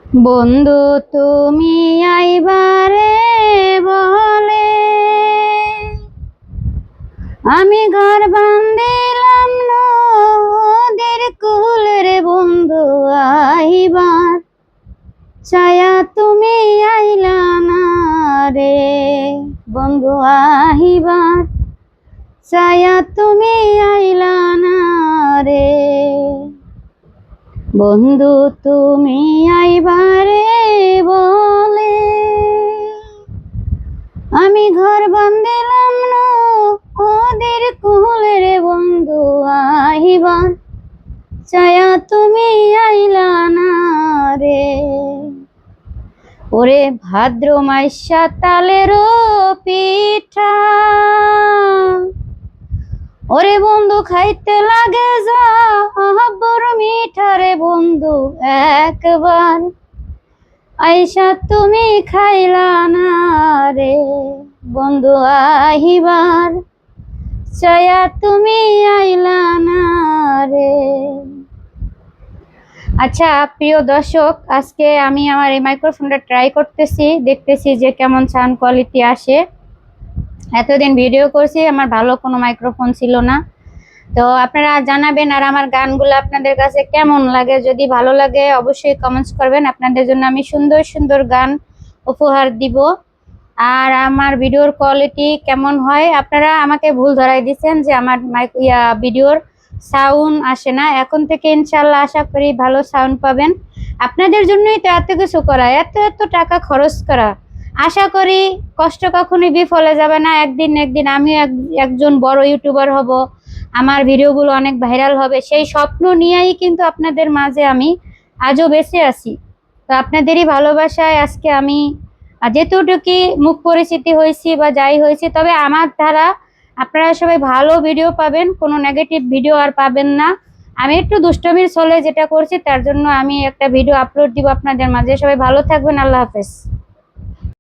বন্ধু তুমি আইবারে বলে আমি ঘর বান্ধিলাম নদীর কূলে রে বন্ধু আইবার ছায়া তুমি আইলা না রে বন্ধু আইবার ছায়া তুমি আইলা না রে বন্ধু তুমি আইবারে বলে আমি ঘর বান্ধিলাম নদীর কূলে রে বন্ধু আইবার ছায়া তুমি আইলা না রে ওরে ভাদ্র মাইশা তালের পিঠা ওরে বন্ধু খাইতে লাগে যা বড় মিঠা রে বন্ধু একবার আইসা তুমি খাইলা না রে বন্ধু আহিবার ছায়া তুমি আইলা না রে। আচ্ছা প্রিয় দর্শক, আজকে আমি আমার এই মাইক্রোফোনটা ট্রাই করতেছি, দেখতেছি যে কেমন সাউন্ড কোয়ালিটি আসে। এতদিন ভিডিও করছি, আমার ভালো কোনো মাইক্রোফোন ছিল না। তো আপনারা জানাবেন আর আমার গানগুলো আপনাদের কাছে কেমন লাগে। যদি ভালো লাগে অবশ্যই কমেন্টস করবেন, আপনাদের জন্য আমি সুন্দর সুন্দর গান উপহার দিব। আর আমার ভিডিওর কোয়ালিটি কেমন হয়, আপনারা আমাকে ভুল ধরাই দিচ্ছেন যে আমার ভিডিওর সাউন্ড আসে না। এখন থেকে ইনশাল্লাহ আশা করি ভালো সাউন্ড পাবেন। আপনাদের জন্যই তো এত কিছু করা, এত এত টাকা খরচ করা। আশা করি কষ্ট কখনোই বিফলে যাবে না। একদিন একদিন আমিও একজন বড় ইউটিউবার হব, আমার ভিডিওগুলো অনেক ভাইরাল হবে। সেই স্বপ্ন নিয়েই কিন্তু আপনাদের মাঝে আমি আজও বেঁচে আছি। তো আপনাদেরই ভালোবাসায় আজকে আমি যেতটুকু মুখ পরিচিতি হয়েছি বা যাই হয়েছি, তবে আমার দ্বারা আপনারা সবাই ভালো ভিডিও পাবেন, কোনো নেগেটিভ ভিডিও আর পাবেন না। আমি একটু দুষ্টমির ছলে যেটা করছি তার জন্য আমি একটা ভিডিও আপলোড দিব আপনাদের মাঝে। সবাই ভালো থাকবেন, আল্লাহ হাফেজ।